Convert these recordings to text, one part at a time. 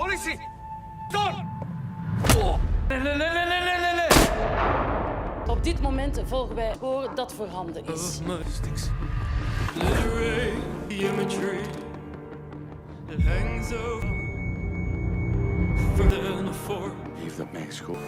Politie! Don! Op dit moment volgen wij spoor dat voorhanden is. Styx. Literate the imagery that hangs over further than a fork. Heeft dat mij geschoten?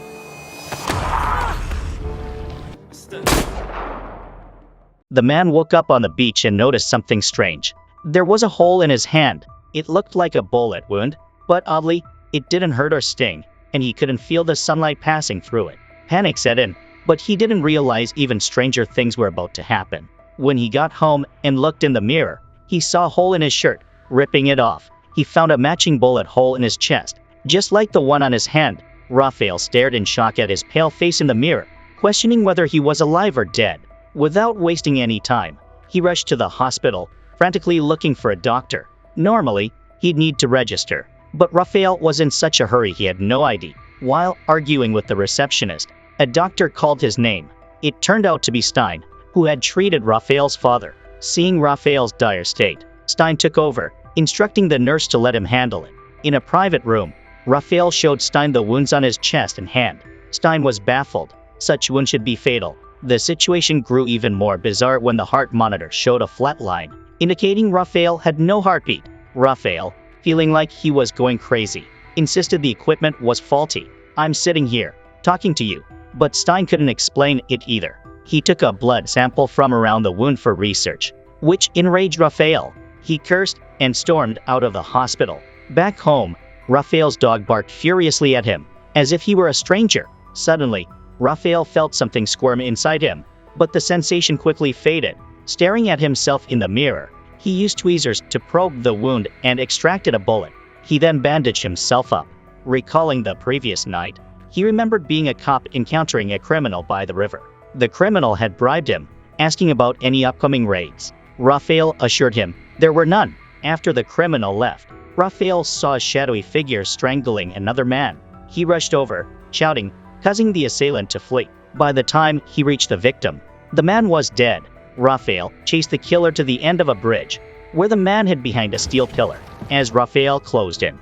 The man woke up on the beach and noticed something strange. There was a hole in his hand. It looked like a bullet wound, but oddly, it didn't hurt or sting, and he couldn't feel the sunlight passing through it. Panic set in, but he didn't realize even stranger things were about to happen. When he got home and looked in the mirror, he saw a hole in his shirt. Ripping it off, he found a matching bullet hole in his chest, just like the one on his hand. Raphael stared in shock at his pale face in the mirror, questioning whether he was alive or dead. Without wasting any time, he rushed to the hospital, frantically looking for a doctor. Normally, he'd need to register, but Raphael was in such a hurry he had no ID. While arguing with the receptionist, a doctor called his name. It turned out to be Stein, who had treated Raphael's father. Seeing Raphael's dire state, Stein took over, instructing the nurse to let him handle it. In a private room, Raphael showed Stein the wounds on his chest and hand. Stein was baffled. Such wounds should be fatal. The situation grew even more bizarre when the heart monitor showed a flat line, indicating Raphael had no heartbeat. Raphael, feeling like he was going crazy, insisted the equipment was faulty. "I'm sitting here, talking to you." But Stein couldn't explain it either. He took a blood sample from around the wound for research, which enraged Raphael. He cursed and stormed out of the hospital. Back home, Raphael's dog barked furiously at him, as if he were a stranger. Suddenly, Raphael felt something squirm inside him, but the sensation quickly faded. Staring at himself in the mirror, he used tweezers to probe the wound and extracted a bullet. He then bandaged himself up. Recalling the previous night, he remembered being a cop encountering a criminal by the river. The criminal had bribed him, asking about any upcoming raids. Raphael assured him there were none. After the criminal left, Raphael saw a shadowy figure strangling another man. He rushed over, shouting, causing the assailant to flee. By the time he reached the victim, the man was dead. Raphael chased the killer to the end of a bridge, where the man hid behind a steel pillar. As Raphael closed in,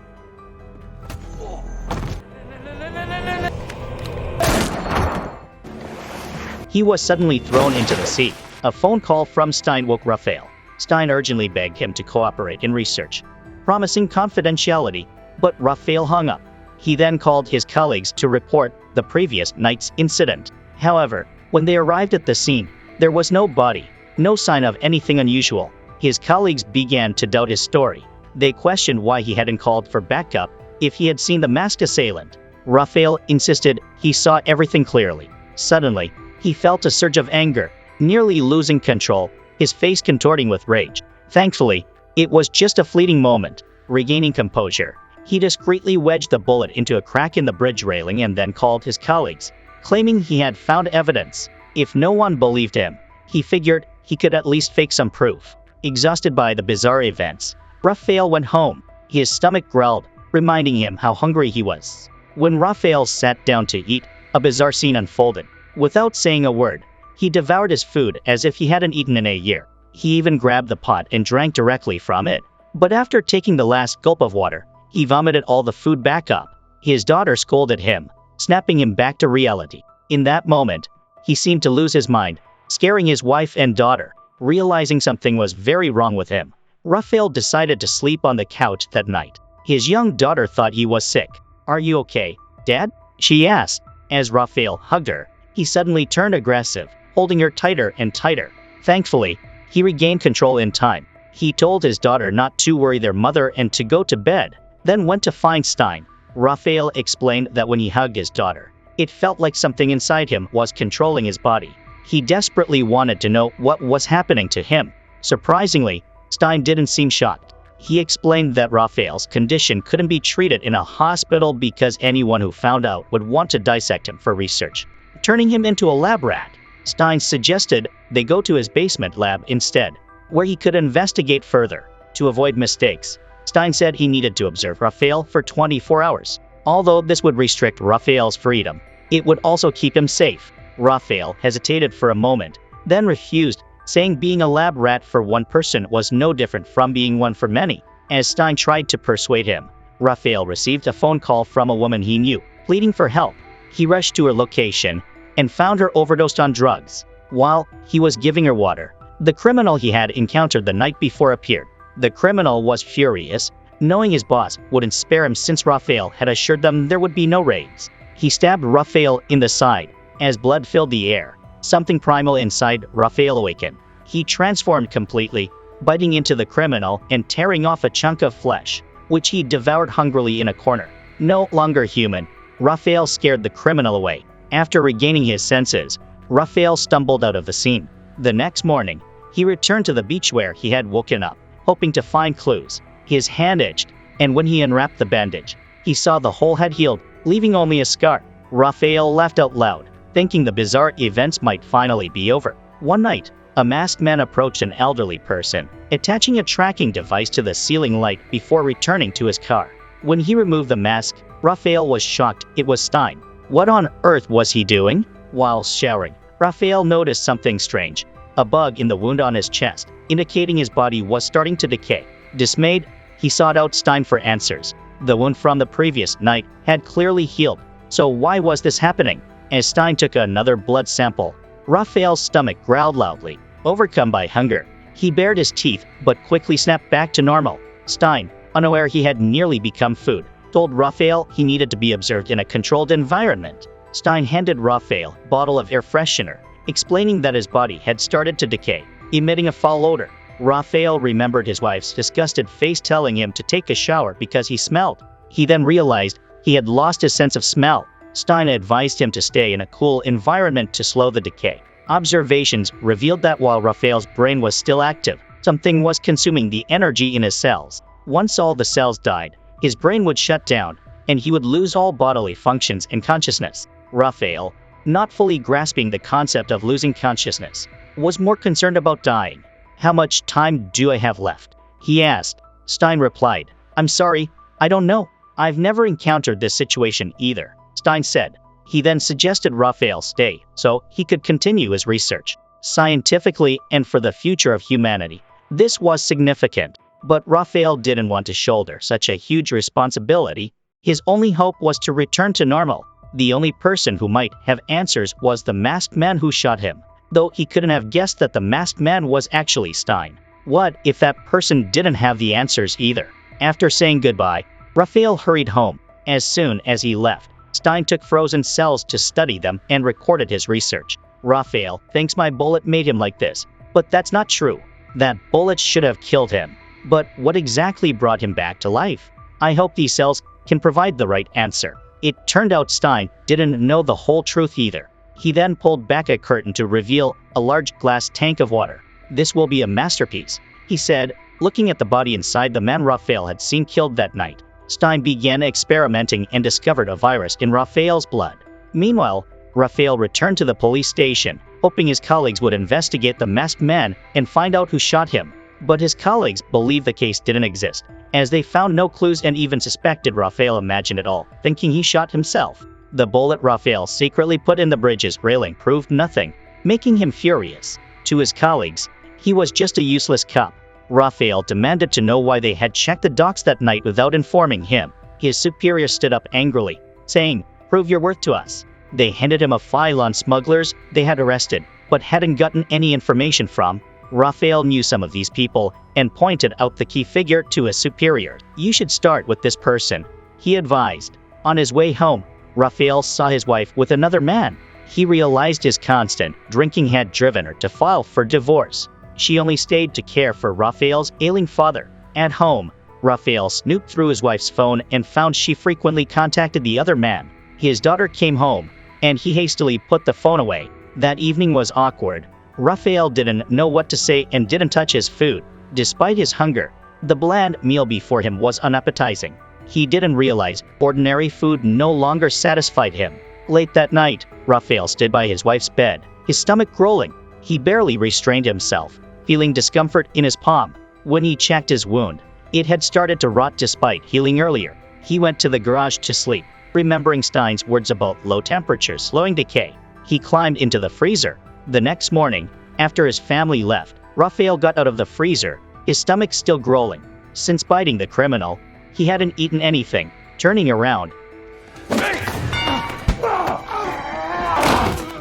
he was suddenly thrown into the sea. A phone call from Stein woke Raphael. Stein urgently begged him to cooperate in research, promising confidentiality, but Raphael hung up. He then called his colleagues to report the previous night's incident. However, when they arrived at the scene, there was no body, no sign of anything unusual. His colleagues began to doubt his story. They questioned why he hadn't called for backup if he had seen the masked assailant. Raphael insisted he saw everything clearly. Suddenly, he felt a surge of anger, nearly losing control, his face contorting with rage. Thankfully, it was just a fleeting moment. Regaining composure, he discreetly wedged the bullet into a crack in the bridge railing and then called his colleagues, claiming he had found evidence. If no one believed him, he figured he could at least fake some proof. Exhausted by the bizarre events, Raphael went home. His stomach growled, reminding him how hungry he was. When Raphael sat down to eat, a bizarre scene unfolded. Without saying a word, he devoured his food as if he hadn't eaten in a year. He even grabbed the pot and drank directly from it. But after taking the last gulp of water, he vomited all the food back up. His daughter scolded him, snapping him back to reality. In that moment, he seemed to lose his mind, scaring his wife and daughter. Realizing something was very wrong with him, Raphael decided to sleep on the couch that night. His young daughter thought he was sick. "Are you okay, Dad?" she asked. As Raphael hugged her, he suddenly turned aggressive, holding her tighter and tighter. Thankfully, he regained control in time. He told his daughter not to worry their mother and to go to bed, then went to find Stein. Raphael explained that when he hugged his daughter, it felt like something inside him was controlling his body. He desperately wanted to know what was happening to him. Surprisingly, Stein didn't seem shocked. He explained that Raphael's condition couldn't be treated in a hospital because anyone who found out would want to dissect him for research, turning him into a lab rat. Stein suggested they go to his basement lab instead, where he could investigate further. To avoid mistakes, Stein said he needed to observe Raphael for 24 hours. Although this would restrict Raphael's freedom, it would also keep him safe. Raphael hesitated for a moment, then refused, saying being a lab rat for one person was no different from being one for many. As Stein tried to persuade him, Raphael received a phone call from a woman he knew, pleading for help. He rushed to her location and found her overdosed on drugs. While he was giving her water, the criminal he had encountered the night before appeared. The criminal was furious, knowing his boss wouldn't spare him since Raphael had assured them there would be no raids. He stabbed Raphael in the side. As blood filled the air, something primal inside Raphael awakened. He transformed completely, biting into the criminal and tearing off a chunk of flesh, which he devoured hungrily in a corner. No longer human, Raphael scared the criminal away. After regaining his senses, Raphael stumbled out of the scene. The next morning, he returned to the beach where he had woken up, hoping to find clues. His hand itched, and when he unwrapped the bandage, he saw the hole had healed, leaving only a scar. Raphael laughed out loud, thinking the bizarre events might finally be over. One night, a masked man approached an elderly person, attaching a tracking device to the ceiling light before returning to his car. When he removed the mask, Raphael was shocked it was Stein. What on earth was he doing? While showering, Raphael noticed something strange. A bug in the wound on his chest, indicating his body was starting to decay. Dismayed, he sought out Stein for answers. The wound from the previous night had clearly healed, so why was this happening? As Stein took another blood sample, Raphael's stomach growled loudly. Overcome by hunger, he bared his teeth but quickly snapped back to normal. Stein, unaware he had nearly become food, told Raphael he needed to be observed in a controlled environment. Stein handed Raphael a bottle of air freshener, explaining that his body had started to decay, emitting a foul odor. Raphael remembered his wife's disgusted face telling him to take a shower because he smelled. He then realized he had lost his sense of smell. Stein advised him to stay in a cool environment to slow the decay. Observations revealed that while Raphael's brain was still active, something was consuming the energy in his cells. Once all the cells died, his brain would shut down, and he would lose all bodily functions and consciousness. Raphael, not fully grasping the concept of losing consciousness, was more concerned about dying. "How much time do I have left?" he asked. Stein replied, "I'm sorry, I don't know. I've never encountered this situation either," Stein said. He then suggested Raphael stay so he could continue his research. Scientifically and for the future of humanity, this was significant, but Raphael didn't want to shoulder such a huge responsibility. His only hope was to return to normal. The only person who might have answers was the masked man who shot him, though he couldn't have guessed that the masked man was actually Stein. What if that person didn't have the answers either? After saying goodbye, Raphael hurried home. As soon as he left, Stein took frozen cells to study them and recorded his research. Raphael thinks my bullet made him like this, but that's not true. That bullet should have killed him. But what exactly brought him back to life? I hope these cells can provide the right answer. It turned out Stein didn't know the whole truth either. He then pulled back a curtain to reveal a large glass tank of water. "This will be a masterpiece," he said, looking at the body inside the man Raphael had seen killed that night. Stein began experimenting and discovered a virus in Raphael's blood. Meanwhile, Raphael returned to the police station, hoping his colleagues would investigate the masked man and find out who shot him. But his colleagues believed the case didn't exist, as they found no clues and even suspected Raphael imagined it all, thinking he shot himself. The bullet Raphael secretly put in the bridge's railing proved nothing, making him furious. To his colleagues, he was just a useless cop. Raphael demanded to know why they had checked the docks that night without informing him. His superior stood up angrily, saying, "Prove your worth to us." They handed him a file on smugglers they had arrested, but hadn't gotten any information from. Raphael knew some of these people and pointed out the key figure to his superior. "You should start with this person," he advised. On his way home, Raphael saw his wife with another man. He realized his constant drinking had driven her to file for divorce. She only stayed to care for Raphael's ailing father. At home, Raphael snooped through his wife's phone and found she frequently contacted the other man. His daughter came home, and he hastily put the phone away. That evening was awkward. Raphael didn't know what to say and didn't touch his food. Despite his hunger, the bland meal before him was unappetizing. He didn't realize ordinary food no longer satisfied him. Late that night, Raphael stood by his wife's bed, his stomach growling. He barely restrained himself, feeling discomfort in his palm. When he checked his wound, it had started to rot despite healing earlier. He went to the garage to sleep, remembering Stein's words about low temperatures slowing decay. He climbed into the freezer. The next morning, after his family left, Raphael got out of the freezer, his stomach still growling. Since biting the criminal, He hadn't eaten anything. Turning around,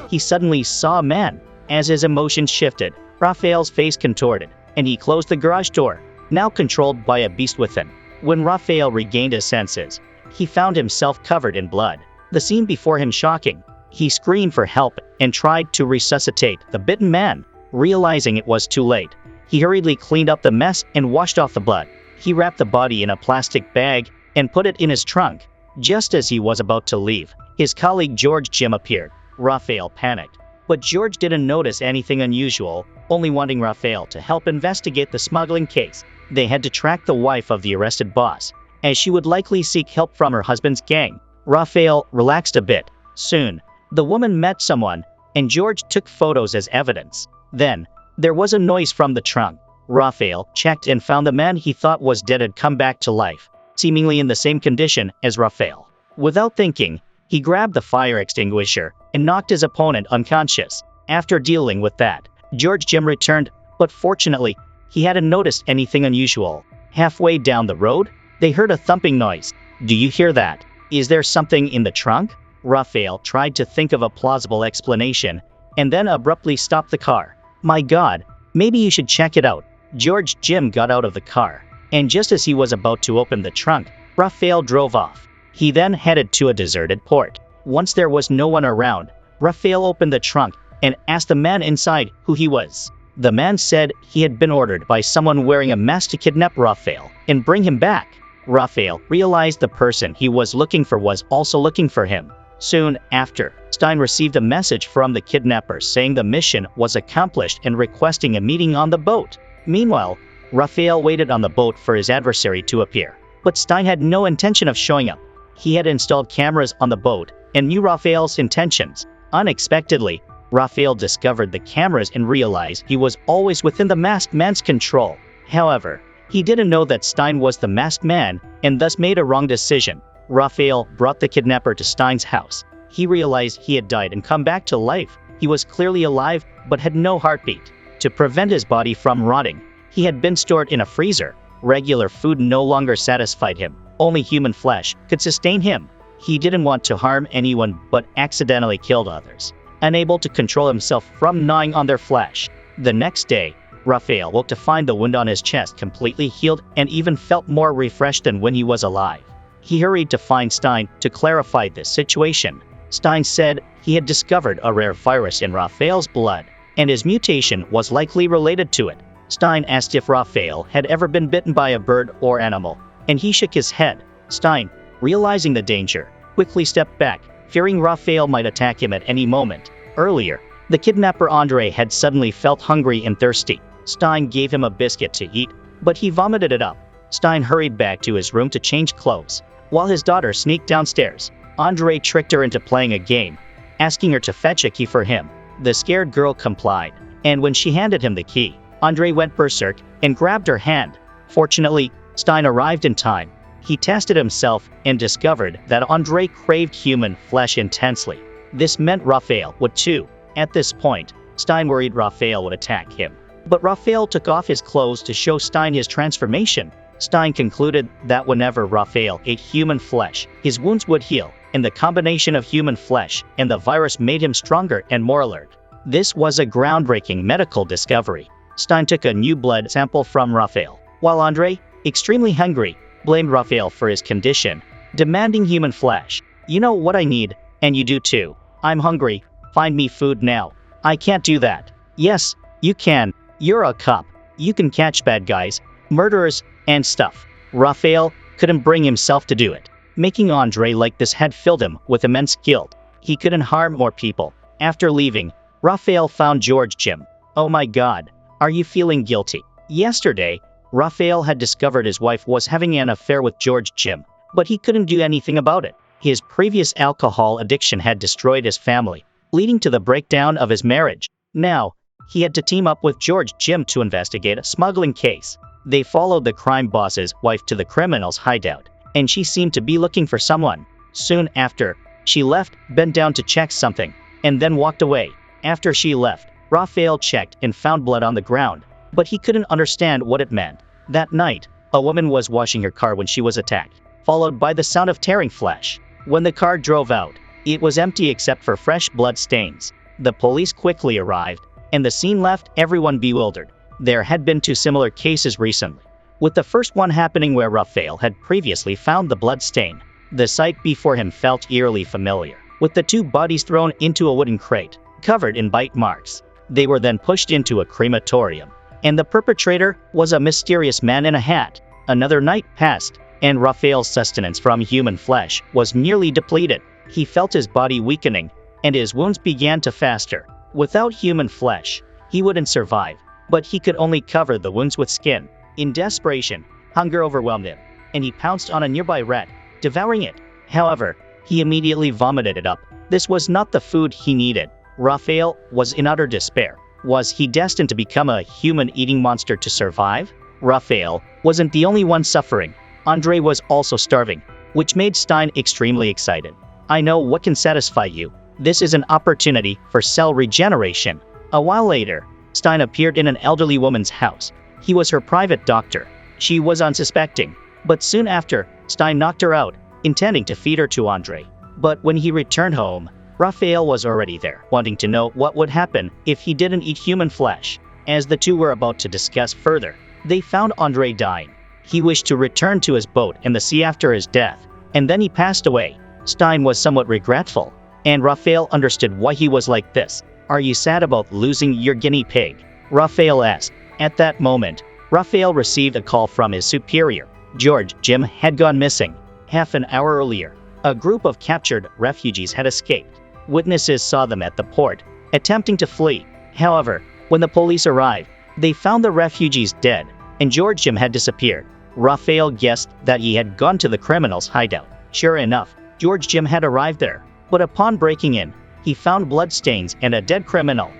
he suddenly saw a man. As his emotions shifted, Raphael's face contorted, and he closed the garage door, now controlled by a beast within. When Raphael regained his senses, he found himself covered in blood. The scene before him shocking. He screamed for help and tried to resuscitate the bitten man. Realizing it was too late, he hurriedly cleaned up the mess and washed off the blood. He wrapped the body in a plastic bag and put it in his trunk. Just as he was about to leave, his colleague George Jim appeared. Raphael panicked, but George didn't notice anything unusual, only wanting Raphael to help investigate the smuggling case. They had to track the wife of the arrested boss, as she would likely seek help from her husband's gang. Raphael relaxed a bit. Soon, the woman met someone, and George took photos as evidence. Then, there was a noise from the trunk. Raphael checked and found the man he thought was dead had come back to life, seemingly in the same condition as Raphael. Without thinking, he grabbed the fire extinguisher and knocked his opponent unconscious. After dealing with that, George Jim returned, but fortunately, he hadn't noticed anything unusual. Halfway down the road, they heard a thumping noise. "Do you hear that? Is there something in the trunk?" Raphael tried to think of a plausible explanation, and then abruptly stopped the car. "My God, maybe you should check it out." George Jim got out of the car, and just as he was about to open the trunk, Raphael drove off. He then headed to a deserted port. Once there was no one around, Raphael opened the trunk and asked the man inside who he was. The man said he had been ordered by someone wearing a mask to kidnap Raphael and bring him back. Raphael realized the person he was looking for was also looking for him. Soon after, Stein received a message from the kidnapper saying the mission was accomplished and requesting a meeting on the boat. Meanwhile, Raphael waited on the boat for his adversary to appear. But Stein had no intention of showing up. He had installed cameras on the boat and knew Raphael's intentions. Unexpectedly, Raphael discovered the cameras and realized he was always within the masked man's control. However, he didn't know that Stein was the masked man and thus made a wrong decision. Raphael brought the kidnapper to Stein's house. He realized he had died and come back to life. He was clearly alive but had no heartbeat. To prevent his body from rotting, he had been stored in a freezer. Regular food no longer satisfied him. Only human flesh could sustain him. He didn't want to harm anyone but accidentally killed others, unable to control himself from gnawing on their flesh. The next day, Raphael woke to find the wound on his chest completely healed and even felt more refreshed than when he was alive. He hurried to find Stein to clarify this situation. Stein said he had discovered a rare virus in Raphael's blood, and his mutation was likely related to it. Stein asked if Raphael had ever been bitten by a bird or animal, and he shook his head. Stein, realizing the danger, quickly stepped back, fearing Raphael might attack him at any moment. Earlier, the kidnapper Andre had suddenly felt hungry and thirsty. Stein gave him a biscuit to eat, but he vomited it up. Stein hurried back to his room to change clothes. While his daughter sneaked downstairs, Andre tricked her into playing a game, asking her to fetch a key for him. The scared girl complied, and when she handed him the key, Andre went berserk and grabbed her hand. Fortunately, Stein arrived in time. He tested himself and discovered that Andre craved human flesh intensely. This meant Raphael would too. At this point, Stein worried Raphael would attack him. But Raphael took off his clothes to show Stein his transformation. Stein concluded that whenever Raphael ate human flesh, his wounds would heal, and the combination of human flesh and the virus made him stronger and more alert. This was a groundbreaking medical discovery. Stein took a new blood sample from Raphael, while Andre, extremely hungry, blamed Raphael for his condition, demanding human flesh. "You know what I need, and you do too. I'm hungry. Find me food now." "I can't do that." "Yes, you can. You're a cop. You can catch bad guys, murderers, and stuff." Raphael couldn't bring himself to do it. Making Andre like this had filled him with immense guilt. He couldn't harm more people. After leaving, Raphael found George Jim. "Oh my God, are you feeling guilty?" Yesterday, Raphael had discovered his wife was having an affair with George Jim, but he couldn't do anything about it. His previous alcohol addiction had destroyed his family, leading to the breakdown of his marriage. Now, he had to team up with George Jim to investigate a smuggling case. They followed the crime boss's wife to the criminal's hideout, and she seemed to be looking for someone. Soon after, she left, bent down to check something, and then walked away. After she left, Raphael checked and found blood on the ground, but he couldn't understand what it meant. That night, A woman was washing her car when she was attacked, followed by the sound of tearing flesh. When the car drove out, it was empty except for fresh blood stains. The police quickly arrived, and the scene left everyone bewildered. There had been 2 similar cases recently, with the first one happening where Raphael had previously found the blood stain. The sight before him felt eerily familiar, with the 2 bodies thrown into a wooden crate, covered in bite marks. They were then pushed into a crematorium, and the perpetrator was a mysterious man in a hat. Another night passed, and Raphael's sustenance from human flesh was nearly depleted. He felt his body weakening, and his wounds began to fester. Without human flesh, he wouldn't survive, but he could only cover the wounds with skin. In desperation, hunger overwhelmed him, and he pounced on a nearby rat, devouring it. However, he immediately vomited it up. This was not the food he needed. Raphael was in utter despair. Was he destined to become a human-eating monster to survive? Raphael wasn't the only one suffering. Andre was also starving, which made Stein extremely excited. I know what can satisfy you. This is an opportunity for cell regeneration. A while later, Stein appeared in an elderly woman's house. He was her private doctor. She was unsuspecting, but soon after, Stein knocked her out, intending to feed her to Andre. But when he returned home, Raphael was already there, wanting to know what would happen if he didn't eat human flesh. As the 2 were about to discuss further, they found Andre dying. He wished to return to his boat in the sea after his death, and then he passed away. Stein was somewhat regretful, and Raphael understood why he was like this. Are you sad about losing your guinea pig? Raphael asked. At that moment, Raphael received a call from his superior. George Jim had gone missing. Half an hour earlier, a group of captured refugees had escaped. Witnesses saw them at the port, attempting to flee. However, when the police arrived, they found the refugees dead, and George Jim had disappeared. Raphael guessed that he had gone to the criminals' hideout. Sure enough, George Jim had arrived there, but upon breaking in, he found bloodstains and a dead criminal.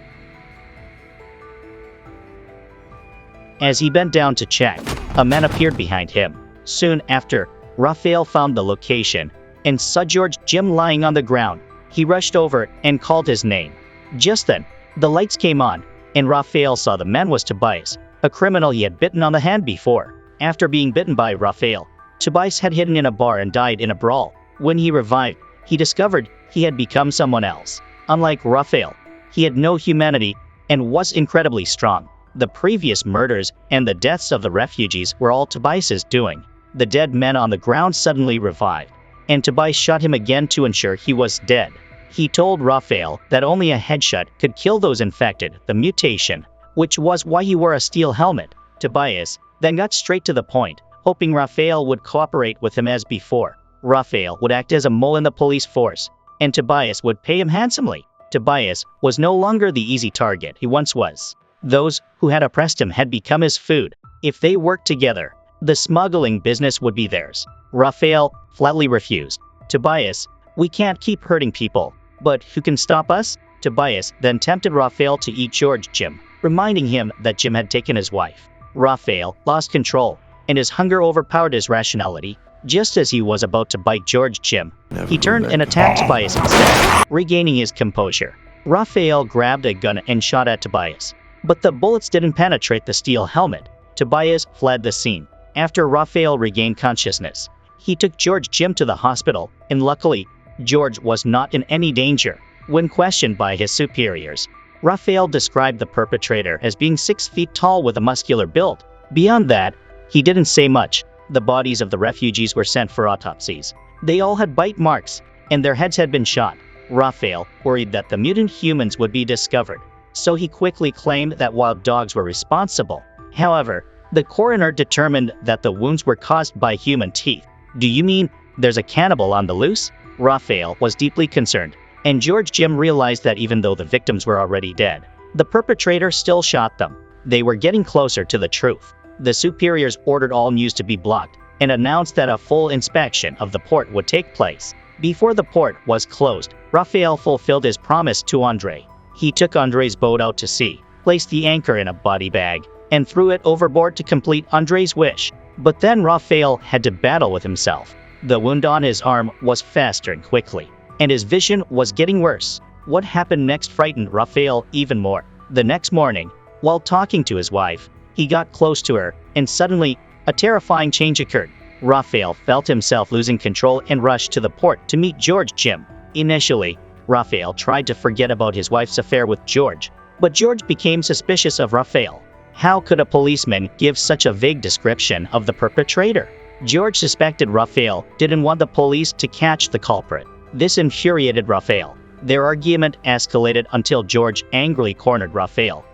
As he bent down to check, a man appeared behind him. Soon after, Raphael found the location and saw George Jim lying on the ground. He rushed over and called his name. Just then, the lights came on, and Raphael saw the man was Tobias, a criminal he had bitten on the hand before. After being bitten by Raphael, Tobias had hidden in a bar and died in a brawl. When he revived, he discovered he had become someone else. Unlike Raphael, he had no humanity and was incredibly strong. The previous murders and the deaths of the refugees were all Tobias's doing. The dead man on the ground suddenly revived, and Tobias shot him again to ensure he was dead. He told Raphael that only a headshot could kill those infected, the mutation, which was why he wore a steel helmet. Tobias then got straight to the point, hoping Raphael would cooperate with him as before. Raphael would act as a mole in the police force, and Tobias would pay him handsomely. Tobias was no longer the easy target he once was. Those who had oppressed him had become his food. If they worked together, the smuggling business would be theirs. Raphael flatly refused. Tobias, we can't keep hurting people, but who can stop us? Tobias then tempted Raphael to eat George Jim, reminding him that Jim had taken his wife. Raphael lost control, and his hunger overpowered his rationality. Just as he was about to bite George Jim, he turned and attacked Tobias instead, regaining his composure. Raphael grabbed a gun and shot at Tobias, but the bullets didn't penetrate the steel helmet. Tobias fled the scene. After Raphael regained consciousness, he took George Jim to the hospital, and luckily, George was not in any danger. When questioned by his superiors, Raphael described the perpetrator as being 6 feet tall with a muscular build. Beyond that, he didn't say much. The bodies of the refugees were sent for autopsies. They all had bite marks, and their heads had been shot. Raphael worried that the mutant humans would be discovered, so he quickly claimed that wild dogs were responsible. However, the coroner determined that the wounds were caused by human teeth. Do you mean there's a cannibal on the loose? Raphael was deeply concerned, and George Jim realized that even though the victims were already dead, the perpetrator still shot them. They were getting closer to the truth. The superiors ordered all news to be blocked and announced that a full inspection of the port would take place. Before the port was closed, Raphael fulfilled his promise to Andre. He took Andre's boat out to sea, placed the anchor in a body bag, and threw it overboard to complete Andre's wish. But then Raphael had to battle with himself. The wound on his arm was festering quickly, and his vision was getting worse. What happened next frightened Raphael even more. The next morning, while talking to his wife, he got close to her, and suddenly, a terrifying change occurred. Raphael felt himself losing control and rushed to the port to meet George Jim. Initially, Raphael tried to forget about his wife's affair with George, but George became suspicious of Raphael. How could a policeman give such a vague description of the perpetrator? George suspected Raphael didn't want the police to catch the culprit. This infuriated Raphael. Their argument escalated until George angrily cornered Raphael,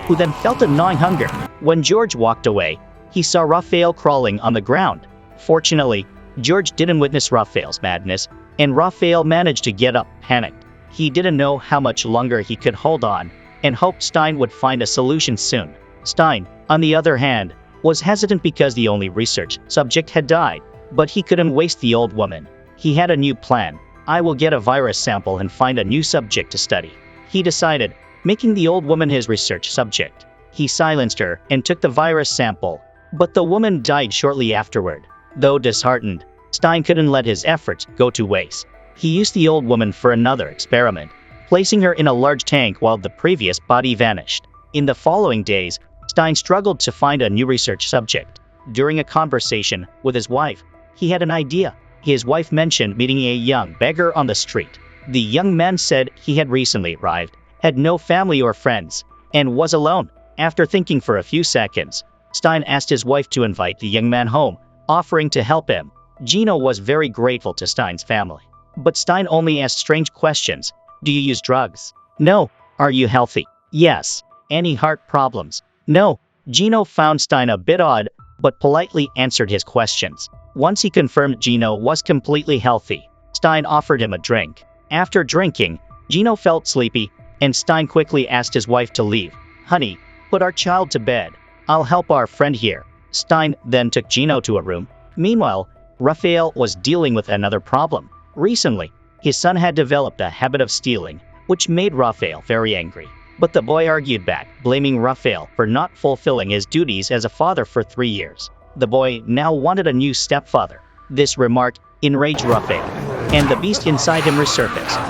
who then felt a gnawing hunger. When George walked away, he saw Raphael crawling on the ground. Fortunately, George didn't witness Raphael's madness, and Raphael managed to get up, panicked. He didn't know how much longer he could hold on, and hoped Stein would find a solution soon. Stein, on the other hand, was hesitant because the only research subject had died, but he couldn't waste the old woman. He had a new plan. I will get a virus sample and find a new subject to study, he decided, making the old woman his research subject. He silenced her and took the virus sample, but the woman died shortly afterward. Though disheartened, Stein couldn't let his efforts go to waste. He used the old woman for another experiment, placing her in a large tank while the previous body vanished. In the following days, Stein struggled to find a new research subject. During a conversation with his wife, he had an idea. His wife mentioned meeting a young beggar on the street. The young man said he had recently arrived, had no family or friends, and was alone. After thinking for a few seconds, Stein asked his wife to invite the young man home, offering to help him. Gino was very grateful to Stein's family. But Stein only asked strange questions. Do you use drugs? No. Are you healthy? Yes. Any heart problems? No. Gino found Stein a bit odd, but politely answered his questions. Once he confirmed Gino was completely healthy, Stein offered him a drink. After drinking, Gino felt sleepy, and Stein quickly asked his wife to leave. Honey, put our child to bed. I'll help our friend here. Stein then took Gino to a room. Meanwhile, Raphael was dealing with another problem. Recently, his son had developed a habit of stealing, which made Raphael very angry. But the boy argued back, blaming Raphael for not fulfilling his duties as a father for 3 years. The boy now wanted a new stepfather. This remark enraged Raphael, and the beast inside him resurfaced.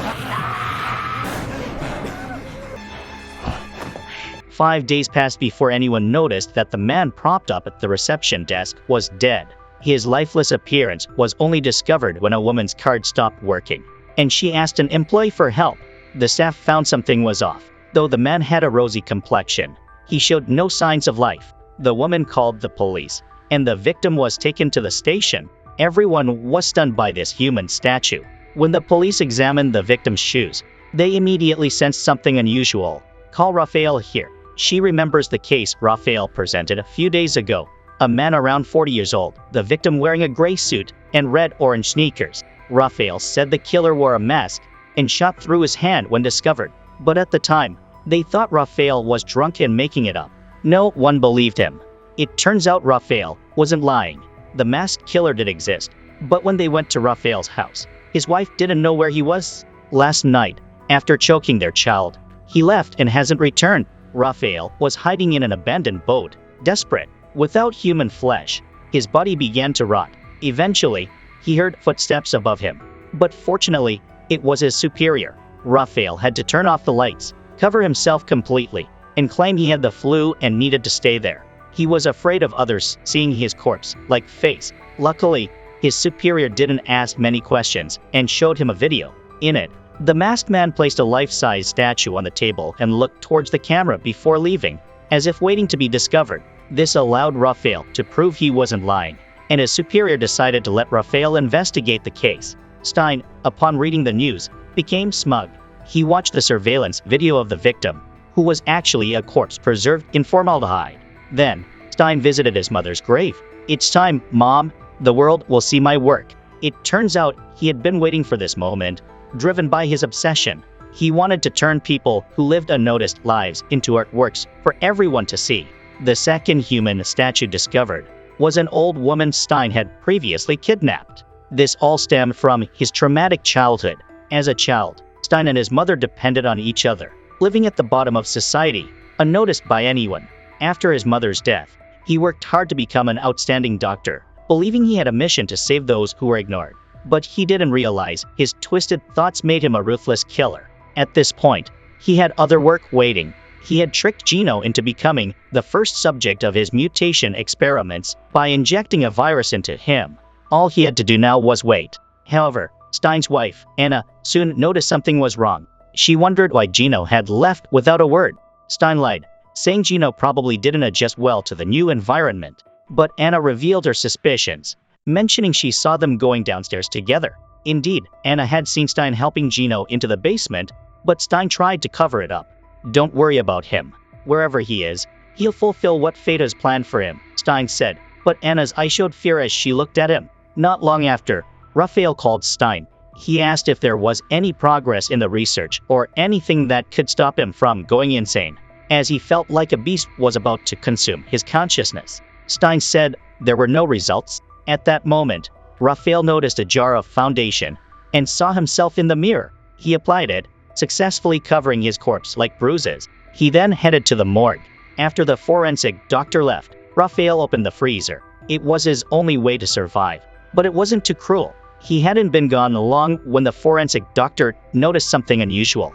5 days passed before anyone noticed that the man propped up at the reception desk was dead. His lifeless appearance was only discovered when a woman's card stopped working, and she asked an employee for help. The staff found something was off. Though the man had a rosy complexion, he showed no signs of life. The woman called the police, and the victim was taken to the station. Everyone was stunned by this human statue. When the police examined the victim's shoes, they immediately sensed something unusual. Call Raphael here. She remembers the case Raphael presented a few days ago. A man around 40 years old, the victim wearing a gray suit and red-orange sneakers. Raphael said the killer wore a mask and shot through his hand when discovered. But at the time, they thought Raphael was drunk and making it up. No one believed him. It turns out Raphael wasn't lying. The masked killer did exist. But when they went to Raphael's house, his wife didn't know where he was. Last night, after choking their child, he left and hasn't returned. Raphael was hiding in an abandoned boat, desperate. Without human flesh, his body began to rot. Eventually, he heard footsteps above him. But fortunately, it was his superior. Raphael had to turn off the lights, cover himself completely, and claim he had the flu and needed to stay there. He was afraid of others seeing his corpse-like face. Luckily, his superior didn't ask many questions and showed him a video. In it, the masked man placed a life-size statue on the table and looked towards the camera before leaving, as if waiting to be discovered. This allowed Raphael to prove he wasn't lying, and his superior decided to let Raphael investigate the case. Stein, upon reading the news, became smug. He watched the surveillance video of the victim, who was actually a corpse preserved in formaldehyde. Then, Stein visited his mother's grave. It's time, Mom. The world will see my work. It turns out he had been waiting for this moment, driven by his obsession. He wanted to turn people who lived unnoticed lives into artworks for everyone to see. The second human statue discovered was an old woman Stein had previously kidnapped. This all stemmed from his traumatic childhood. As a child, Stein and his mother depended on each other, living at the bottom of society, unnoticed by anyone. After his mother's death, he worked hard to become an outstanding doctor, believing he had a mission to save those who were ignored. But he didn't realize his twisted thoughts made him a ruthless killer. At this point, he had other work waiting. He had tricked Gino into becoming the first subject of his mutation experiments by injecting a virus into him. All he had to do now was wait. However, Stein's wife, Anna, soon noticed something was wrong. She wondered why Gino had left without a word. Stein lied, saying Gino probably didn't adjust well to the new environment. But Anna revealed her suspicions, mentioning she saw them going downstairs together. Indeed, Anna had seen Stein helping Gino into the basement, but Stein tried to cover it up. "Don't worry about him. Wherever he is, he'll fulfill what fate has planned for him," Stein said, but Anna's eyes showed fear as she looked at him. Not long after, Raphael called Stein. He asked if there was any progress in the research or anything that could stop him from going insane, as he felt like a beast was about to consume his consciousness. Stein said there were no results. At that moment, Raphael noticed a jar of foundation and saw himself in the mirror. He applied it, successfully covering his corpse like bruises. He then headed to the morgue. After the forensic doctor left, Raphael opened the freezer. It was his only way to survive, but it wasn't too cruel. He hadn't been gone long when the forensic doctor noticed something unusual.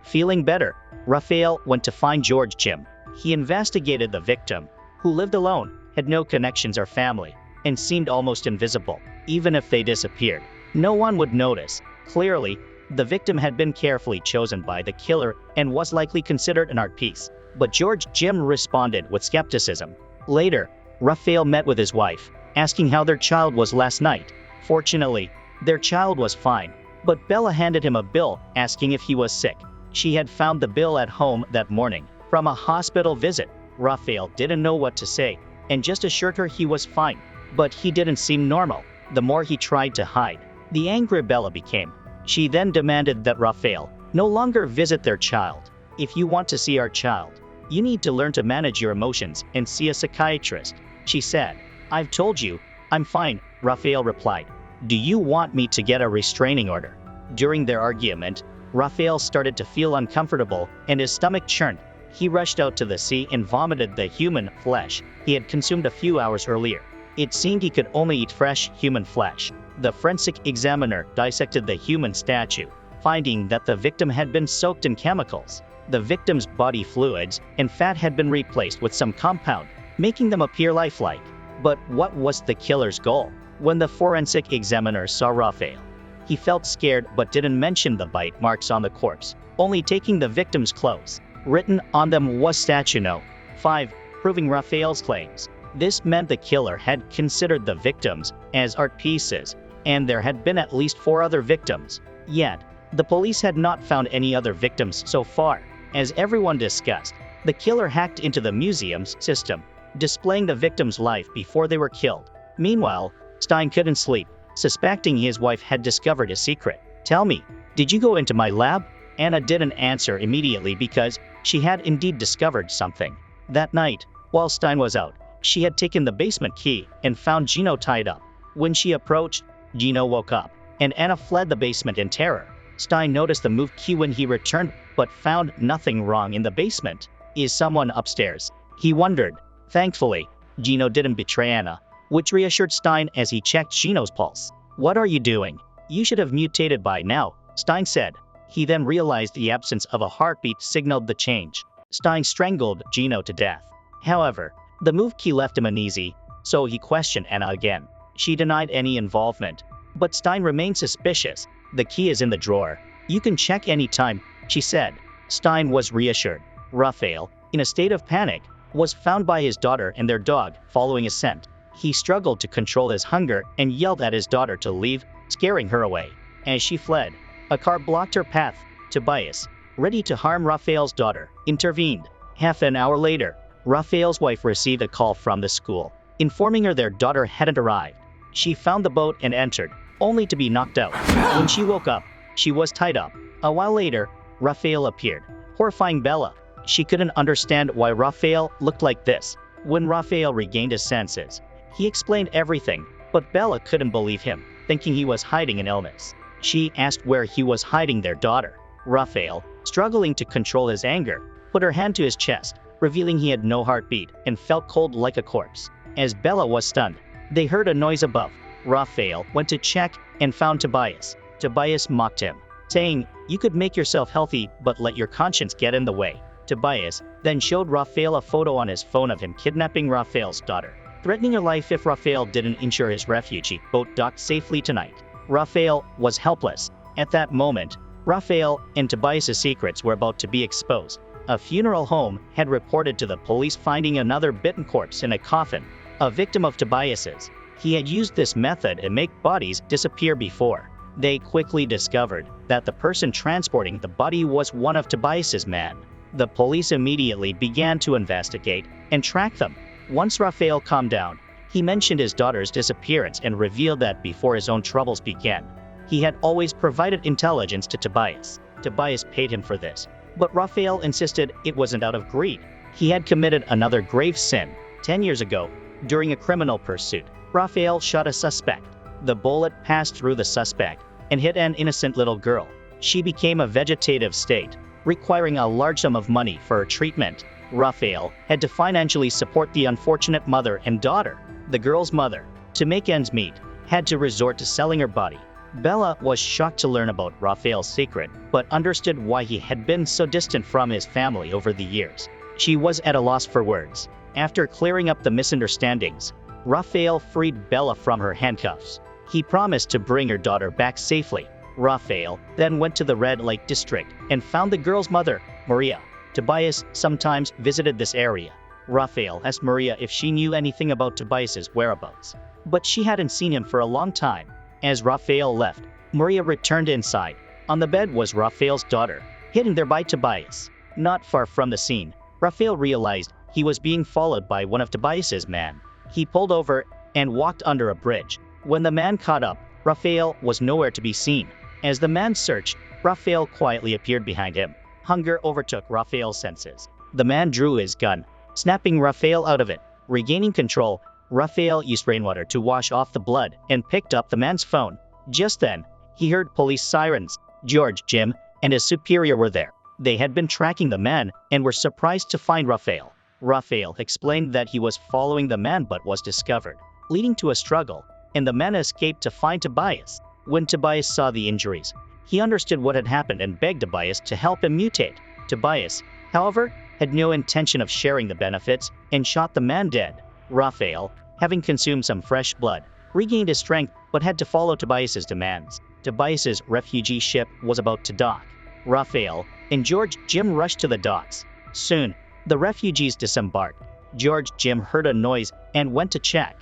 Feeling better, Raphael went to find George Jim. He investigated the victim, who lived alone, had no connections or family, and seemed almost invisible. Even if they disappeared, no one would notice. Clearly, the victim had been carefully chosen by the killer and was likely considered an art piece. But George Jim responded with skepticism. Later, Raphael met with his wife, asking how their child was last night. Fortunately, their child was fine, but Bella handed him a bill asking if he was sick. She had found the bill at home that morning from a hospital visit. Raphael didn't know what to say and just assured her he was fine, but he didn't seem normal. The more he tried to hide, the angrier Bella became. She then demanded that Raphael no longer visit their child. "If you want to see our child, you need to learn to manage your emotions and see a psychiatrist," she said. "I've told you, I'm fine," Raphael replied. "Do you want me to get a restraining order?" During their argument, Raphael started to feel uncomfortable and his stomach churned. He rushed out to the sea and vomited the human flesh he had consumed a few hours earlier. It seemed he could only eat fresh human flesh. The forensic examiner dissected the human statue, finding that the victim had been soaked in chemicals. The victim's body fluids and fat had been replaced with some compound, making them appear lifelike. But what was the killer's goal? When the forensic examiner saw Raphael, he felt scared but didn't mention the bite marks on the corpse, only taking the victim's clothes. Written on them was Statue No. 5, proving Raphael's claims. This meant the killer had considered the victims as art pieces, and there had been at least 4 other victims. Yet, the police had not found any other victims so far. As everyone discussed, the killer hacked into the museum's system, displaying the victim's life before they were killed. Meanwhile, Stein couldn't sleep, suspecting his wife had discovered his secret. "Tell me, did you go into my lab?" Anna didn't answer immediately because she had indeed discovered something. That night, while Stein was out, she had taken the basement key and found Gino tied up. When she approached, Gino woke up, and Anna fled the basement in terror. Stein noticed the moved key when he returned, but found nothing wrong in the basement. "Is someone upstairs?" he wondered. Thankfully, Gino didn't betray Anna, which reassured Stein as he checked Gino's pulse. "What are you doing? You should have mutated by now," Stein said. He then realized the absence of a heartbeat signaled the change. Stein strangled Gino to death. However, the move key left him uneasy, so he questioned Anna again. She denied any involvement, but Stein remained suspicious. "The key is in the drawer. You can check any time," she said. Stein was reassured. Raphael, in a state of panic, was found by his daughter and their dog following a scent. He struggled to control his hunger and yelled at his daughter to leave, scaring her away. As she fled, a car blocked her path. Tobias, ready to harm Raphael's daughter, intervened. Half an hour later, Raphael's wife received a call from the school, informing her their daughter hadn't arrived. She found the boat and entered, only to be knocked out. When she woke up, she was tied up. A while later, Raphael appeared, horrifying Bella. She couldn't understand why Raphael looked like this. When Raphael regained his senses, he explained everything, but Bella couldn't believe him, thinking he was hiding an illness. She asked where he was hiding their daughter. Raphael, struggling to control his anger, put her hand to his chest, revealing he had no heartbeat and felt cold like a corpse. As Bella was stunned, they heard a noise above. Raphael went to check and found Tobias. Tobias mocked him, saying, "You could make yourself healthy, but let your conscience get in the way." Tobias then showed Raphael a photo on his phone of him kidnapping Raphael's daughter, threatening her life if Raphael didn't ensure his refugee boat docked safely tonight. Raphael was helpless. At that moment, Raphael and Tobias' secrets were about to be exposed. A funeral home had reported to the police finding another bitten corpse in a coffin, a victim of Tobias's. He had used this method to make bodies disappear before. They quickly discovered that the person transporting the body was one of Tobias's men. The police immediately began to investigate and track them. Once Raphael calmed down, he mentioned his daughter's disappearance and revealed that before his own troubles began, he had always provided intelligence to Tobias. Tobias paid him for this, but Raphael insisted it wasn't out of greed. He had committed another grave sin. 10 years ago, during a criminal pursuit, Raphael shot a suspect. The bullet passed through the suspect and hit an innocent little girl. She became a vegetative state, requiring a large sum of money for her treatment. Raphael had to financially support the unfortunate mother and daughter. The girl's mother, to make ends meet, had to resort to selling her body. Bella was shocked to learn about Raphael's secret, but understood why he had been so distant from his family over the years. She was at a loss for words. After clearing up the misunderstandings, Raphael freed Bella from her handcuffs. He promised to bring her daughter back safely. Raphael then went to the red light district and found the girl's mother, Maria. Tobias sometimes visited this area. Raphael asked Maria if she knew anything about Tobias's whereabouts, but she hadn't seen him for a long time. As Raphael left, Maria returned inside. On the bed was Raphael's daughter, hidden there by Tobias. Not far from the scene, Raphael realized he was being followed by one of Tobias's men. He pulled over and walked under a bridge. When the man caught up, Raphael was nowhere to be seen. As the man searched, Raphael quietly appeared behind him. Hunger overtook Raphael's senses. The man drew his gun, snapping Raphael out of it. Regaining control, Raphael used rainwater to wash off the blood and picked up the man's phone. Just then, he heard police sirens. George, Jim, and his superior were there. They had been tracking the man and were surprised to find Raphael. Raphael explained that he was following the man but was discovered, leading to a struggle, and the man escaped to find Tobias. When Tobias saw the injuries, he understood what had happened and begged Tobias to help him mutate. Tobias, however, had no intention of sharing the benefits and shot the man dead. Raphael, having consumed some fresh blood, regained his strength but had to follow Tobias's demands. Tobias's refugee ship was about to dock. Raphael and George Jim rushed to the docks. Soon, the refugees disembarked. George Jim heard a noise and went to check.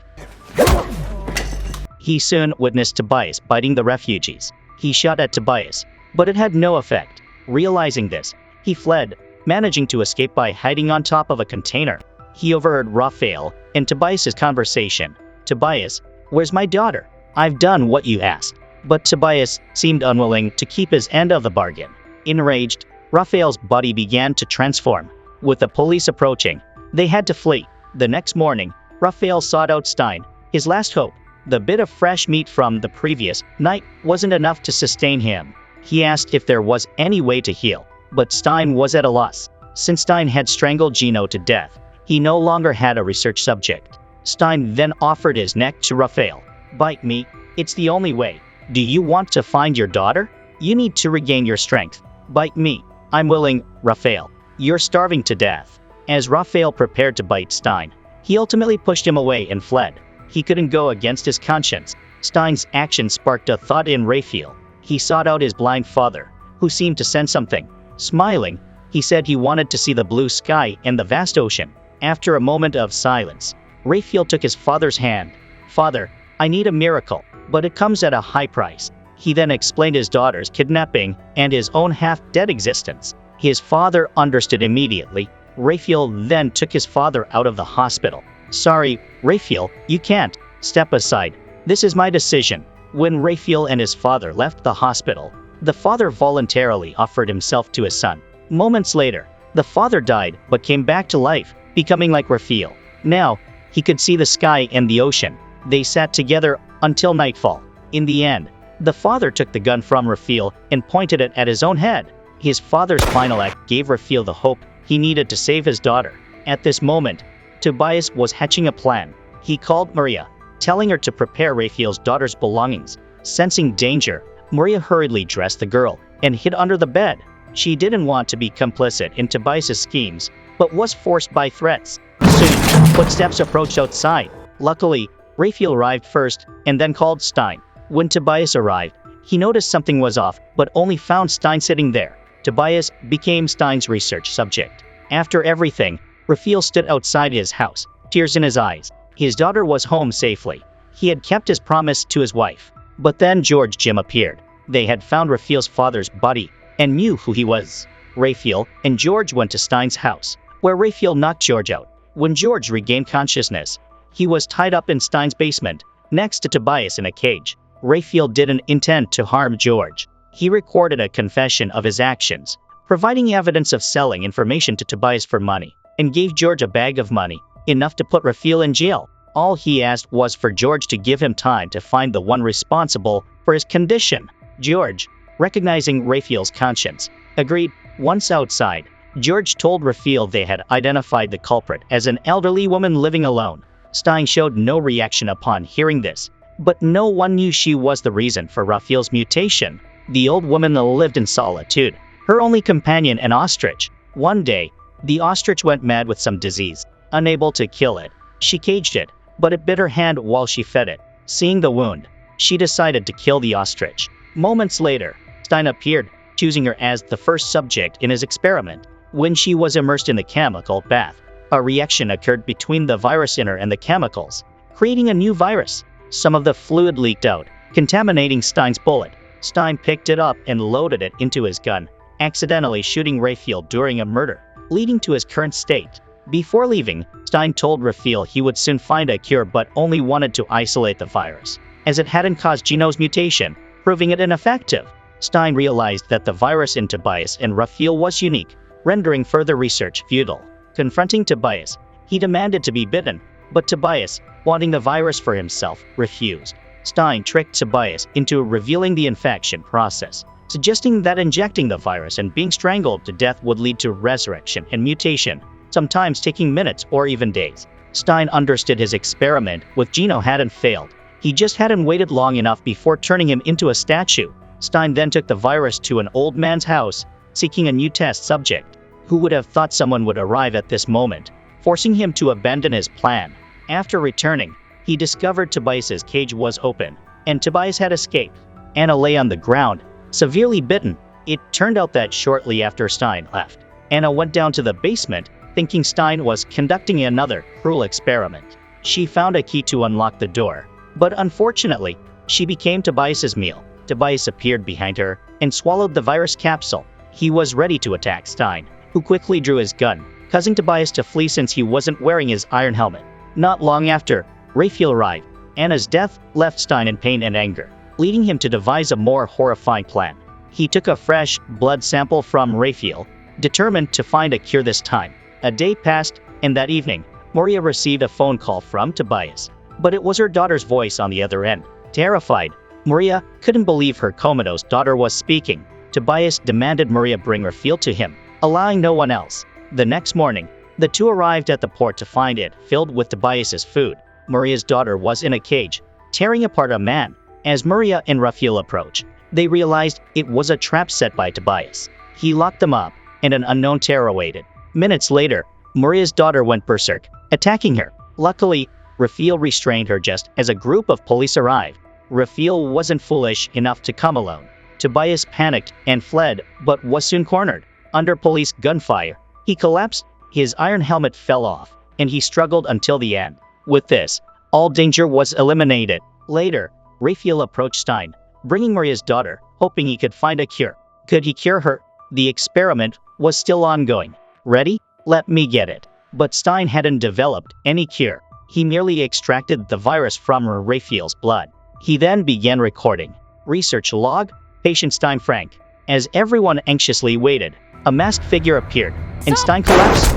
He soon witnessed Tobias biting the refugees. He shot at Tobias, but it had no effect. Realizing this, he fled, managing to escape by hiding on top of a container. He overheard Raphael and Tobias's conversation. "Tobias, where's my daughter? I've done what you asked." But Tobias seemed unwilling to keep his end of the bargain. Enraged, Raphael's body began to transform. With the police approaching, they had to flee. The next morning, Raphael sought out Stein, his last hope. The bit of fresh meat from the previous night wasn't enough to sustain him. He asked if there was any way to heal, but Stein was at a loss. Since Stein had strangled Gino to death, he no longer had a research subject. Stein then offered his neck to Raphael. "Bite me, it's the only way. Do you want to find your daughter? You need to regain your strength. Bite me. I'm willing, Raphael. You're starving to death." As Raphael prepared to bite Stein, he ultimately pushed him away and fled. He couldn't go against his conscience. Stein's action sparked a thought in Raphael. He sought out his blind father, who seemed to sense something. Smiling, he said he wanted to see the blue sky and the vast ocean. After a moment of silence, Raphael took his father's hand. "Father, I need a miracle, but it comes at a high price." He then explained his daughter's kidnapping and his own half-dead existence. His father understood immediately. Raphael then took his father out of the hospital. "Sorry, Raphael, you can't. Step aside. This is my decision." When Raphael and his father left the hospital, the father voluntarily offered himself to his son. Moments later, the father died but came back to life, becoming like Raphael. Now, he could see the sky and the ocean. They sat together until nightfall. In the end, the father took the gun from Raphael and pointed it at his own head. His father's final act gave Raphael the hope he needed to save his daughter. At this moment, Tobias was hatching a plan. He called Maria, telling her to prepare Raphael's daughter's belongings. Sensing danger, Maria hurriedly dressed the girl and hid under the bed. She didn't want to be complicit in Tobias's schemes, but was forced by threats. Soon, footsteps approached outside. Luckily, Raphael arrived first and then called Stein. When Tobias arrived, he noticed something was off, but only found Stein sitting there. Tobias became Stein's research subject. After everything, Raphael stood outside his house, tears in his eyes. His daughter was home safely. He had kept his promise to his wife. But then George Jim appeared. They had found Raphael's father's body and knew who he was. Raphael and George went to Stein's house, where Raphael knocked George out. When George regained consciousness, he was tied up in Stein's basement, next to Tobias in a cage. Raphael didn't intend to harm George. He recorded a confession of his actions, providing evidence of selling information to Tobias for money, and gave George a bag of money, enough to put Raphael in jail. All he asked was for George to give him time to find the one responsible for his condition. George, recognizing Raphael's conscience, agreed. Once outside, George told Raphael they had identified the culprit as an elderly woman living alone. Stein showed no reaction upon hearing this, but no one knew she was the reason for Raphael's mutation. The old woman lived in solitude, her only companion an ostrich. One day, the ostrich went mad with some disease. Unable to kill it, she caged it, but it bit her hand while she fed it. Seeing the wound, she decided to kill the ostrich. Moments later, Stein appeared, choosing her as the first subject in his experiment. When she was immersed in the chemical bath, a reaction occurred between the virus in her and the chemicals, creating a new virus. Some of the fluid leaked out, contaminating Stein's bullet. Stein picked it up and loaded it into his gun, accidentally shooting Raphael during a murder, leading to his current state. Before leaving, Stein told Raphael he would soon find a cure but only wanted to isolate the virus, as it hadn't caused Gino's mutation, proving it ineffective. Stein realized that the virus in Tobias and Raphael was unique, rendering further research futile. Confronting Tobias, he demanded to be bitten, but Tobias, wanting the virus for himself, refused. Stein tricked Tobias into revealing the infection process, suggesting that injecting the virus and being strangled to death would lead to resurrection and mutation, sometimes taking minutes or even days. Stein understood his experiment with Gino hadn't failed. He just hadn't waited long enough before turning him into a statue. Stein then took the virus to an old man's house, seeking a new test subject. Who would have thought someone would arrive at this moment, forcing him to abandon his plan? After returning, he discovered Tobias's cage was open, and Tobias had escaped. Anna lay on the ground, severely bitten. It turned out that shortly after Stein left, Anna went down to the basement, thinking Stein was conducting another cruel experiment. She found a key to unlock the door, but unfortunately, she became Tobias's meal. Tobias appeared behind her and swallowed the virus capsule. He was ready to attack Stein, who quickly drew his gun, causing Tobias to flee since he wasn't wearing his iron helmet. Not long after, Raphael arrived. Anna's death left Stein in pain and anger, leading him to devise a more horrifying plan. He took a fresh blood sample from Raphael, determined to find a cure this time. A day passed, and that evening, Moria received a phone call from Tobias, but it was her daughter's voice on the other end. Terrified, Moria couldn't believe her comatose daughter was speaking. Tobias demanded Moria bring Raphael to him, allowing no one else. The next morning, the two arrived at the port to find it filled with Tobias's food. Maria's daughter was in a cage, tearing apart a man. As Maria and Raphael approached, they realized it was a trap set by Tobias. He locked them up, and an unknown terror awaited. Minutes later, Maria's daughter went berserk, attacking her. Luckily, Raphael restrained her just as a group of police arrived. Raphael wasn't foolish enough to come alone. Tobias panicked and fled, but was soon cornered. Under police gunfire, he collapsed, his iron helmet fell off, and he struggled until the end. With this, all danger was eliminated. Later, Raphael approached Stein, bringing Maria's daughter, hoping he could find a cure. Could he cure her? The experiment was still ongoing. Ready? Let me get it. But Stein hadn't developed any cure. He merely extracted the virus from Raphael's blood. He then began recording. Research log, Patient Stein Frank. As everyone anxiously waited, a masked figure appeared, and Stein collapsed.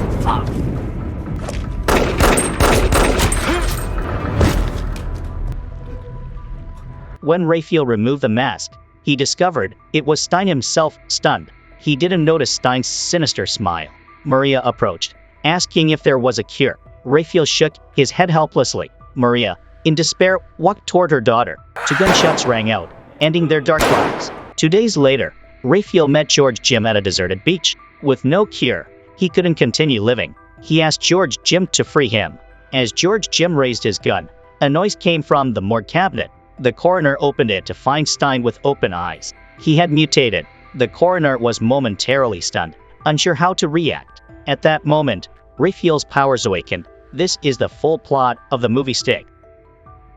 When Raphael removed the mask, he discovered it was Stein himself. Stunned, he didn't notice Stein's sinister smile. Maria approached, asking if there was a cure. Raphael shook his head helplessly. Maria, in despair, walked toward her daughter. Two gunshots rang out, ending their dark lives. 2 days later, Raphael met George Jim at a deserted beach. With no cure, he couldn't continue living. He asked George Jim to free him. As George Jim raised his gun, a noise came from the morgue cabinet. The coroner opened it to find Stein with open eyes. He had mutated. The coroner was momentarily stunned, unsure how to react. At that moment, Raphael's powers awakened. This is the full plot of the movie Styx.